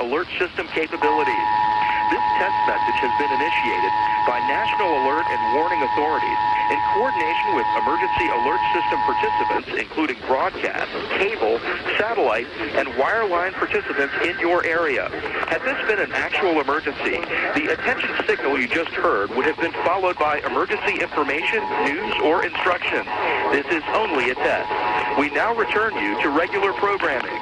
alert system capabilities. This test message has been initiated by National Alert and Warning Authorities in coordination with emergency alert system participants, including broadcast, cable, satellite, and wireline participants in your area. Had this been an actual emergency, the attention signal you just heard would have been followed by emergency information, news, or instructions. This is only a test. We now return you to regular programming.